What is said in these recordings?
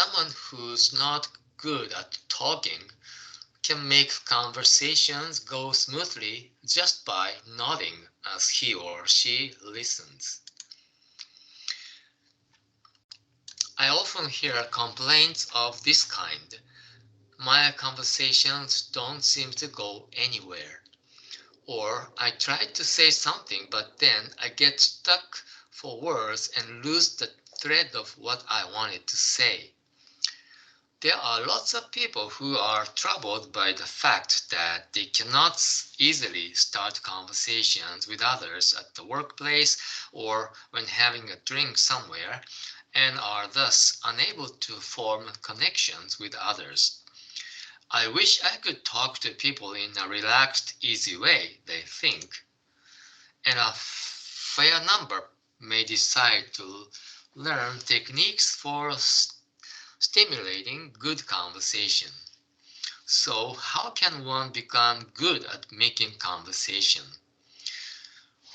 Someone who's not good at talking can make conversations go smoothly just by nodding as he or she listens. I often hear complaints of this kind. My conversations don't seem to go anywhere. Or I try to say something, but then I get stuck for words and lose the thread of what I wanted to say. There are lots of people who are troubled by the fact that they cannot easily start conversations with others at the workplace or when having a drink somewhere, and are thus unable to form connections with others. I wish I could talk to people in a relaxed, easy way, they think, and a fair number may decide to learn techniques for stimulating good conversation. So, how can one become good at making conversation?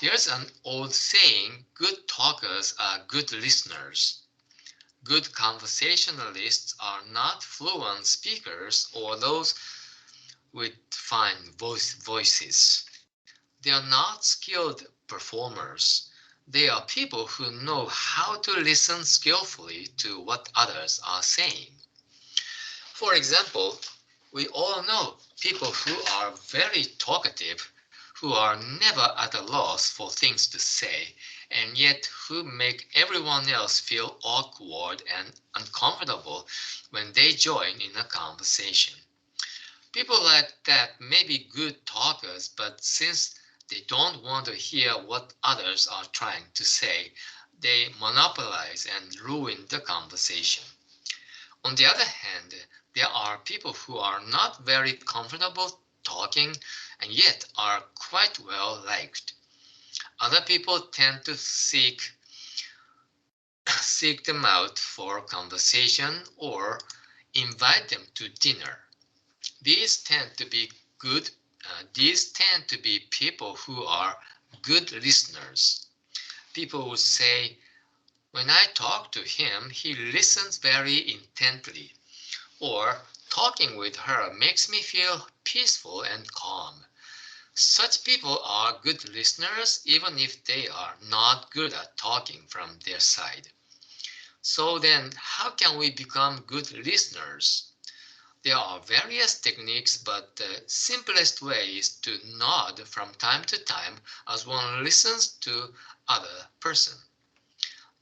There's an old saying, good talkers are good listeners. Good conversationalists are not fluent speakers or those with fine voices. They are not skilled performers. They are people who know how to listen skillfully to what others are saying. For example, we all know people who are very talkative, who are never at a loss for things to say, and yet who make everyone else feel awkward and uncomfortable when they join in a conversation. People like that may be good talkers, but since they don't want to hear what others are trying to say, they monopolize and ruin the conversation. On the other hand, there are people who are not very comfortable talking and yet are quite well liked. Other people tend to seek them out for conversation or invite them to dinner. These tend to be good these tend to be people who are good listeners. People would say, when I talk to him, he listens very intently. Or, talking with her makes me feel peaceful and calm. Such people are good listeners even if they are not good at talking from their side. So then, how can we become good listeners? There are various techniques, but the simplest way is to nod from time to time as one listens to other person.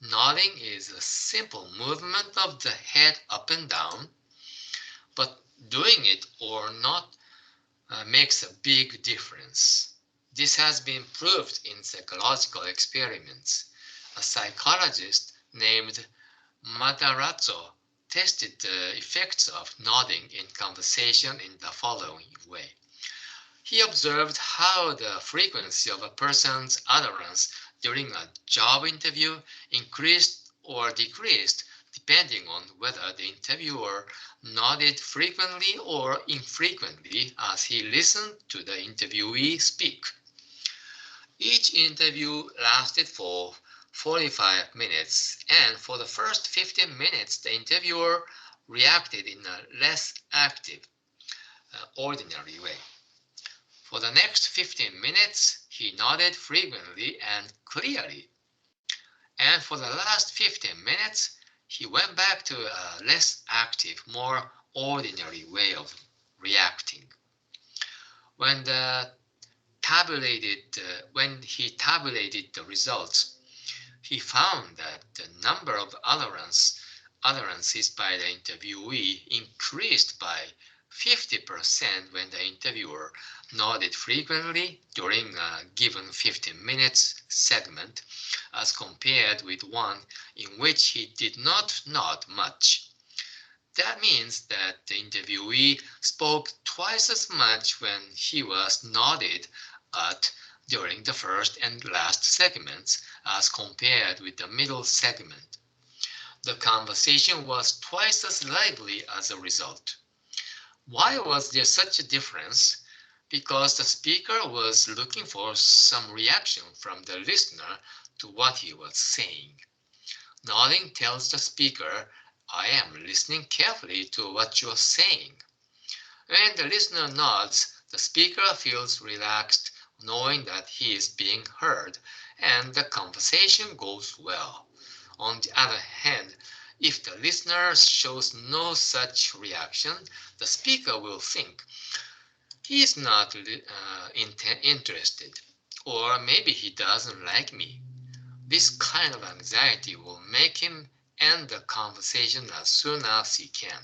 Nodding is a simple movement of the head up and down, but doing it or not makes a big difference. This has been proved in psychological experiments. A psychologist named Matarazzo tested the effects of nodding in conversation in the following way. He observed how the frequency of a person's utterance during a job interview increased or decreased depending on whether the interviewer nodded frequently or infrequently as he listened to the interviewee speak. Each interview lasted for 45 minutes, and for the first 15 minutes, the interviewer reacted in a less active, ordinary way. For the next 15 minutes, he nodded frequently and clearly. And for the last 15 minutes, he went back to a less active, more ordinary way of reacting. When the when he tabulated the results, he found that the number of utterances by the interviewee increased by 50% when the interviewer nodded frequently during a given 15 minutes segment as compared with one in which he did not nod much. That means that the interviewee spoke twice as much when he was nodded at during the first and last segments as compared with the middle segment. The conversation was twice as lively as a result. Why was there such a difference? Because the speaker was looking for some reaction from the listener to what he was saying. Nodding tells the speaker, I am listening carefully to what you're saying. When the listener nods, the speaker feels relaxed, knowing that he is being heard, and the conversation goes well. On the other hand, if the listener shows no such reaction, the speaker will think he is not interested, or maybe he doesn't like me. This kind of anxiety will make him end the conversation as soon as he can.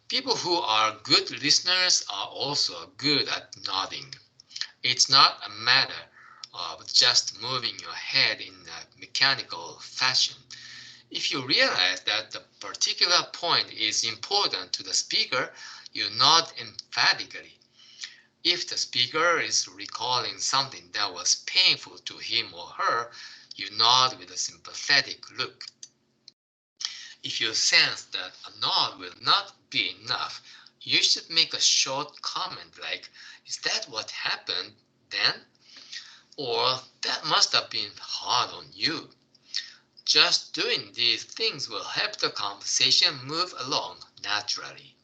People who are good listeners are also good at nodding. It's not a matter of just moving your head in a mechanical fashion. If you realize that the particular point is important to the speaker, you nod emphatically. If the speaker is recalling something that was painful to him or her, you nod with a sympathetic look. If you sense that a nod will not be enough, you should make a short comment like, "Is that what happened then?" Or, "That must have been hard on you." Just doing these things will help the conversation move along naturally.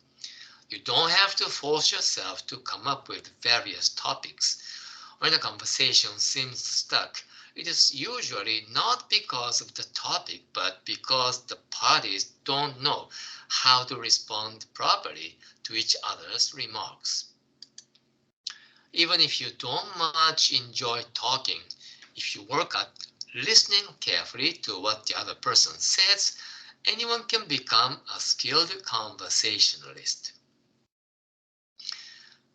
You don't have to force yourself to come up with various topics. When a conversation seems stuck, it is usually not because of the topic, but because the parties don't know how to respond properly to each other's remarks. Even if you don't much enjoy talking, if you work at listening carefully to what the other person says, anyone can become a skilled conversationalist.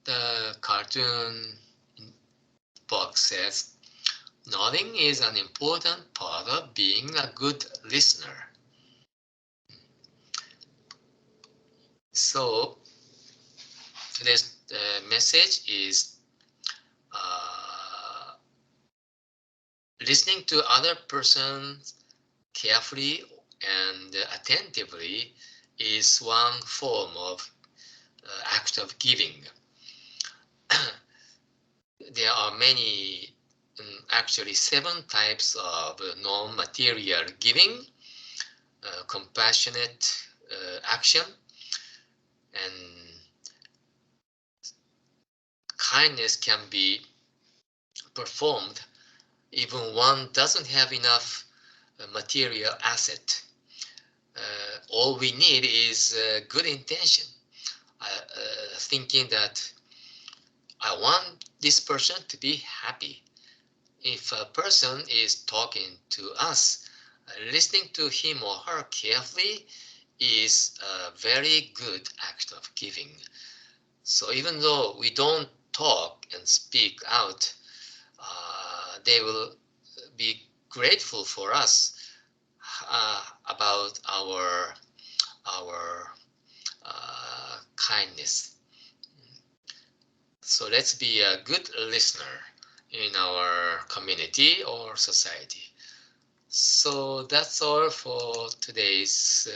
The cartoon box says, "Nodding is an important part of being a good listener." So today's message is listening to other persons carefully and attentively is one form of act of giving. There are many, actually 7 types of non-material giving, compassionate action, and kindness can be performed even one doesn't have enough material asset. All we need is good intention, thinking that I want this person to be happy. If a person is talking to us, listening to him or her carefully is a very good act of giving. So even though we don't talk and speak out, they will be grateful for us about our kindness. So let's be a good listener in our community or society. So that's all for today's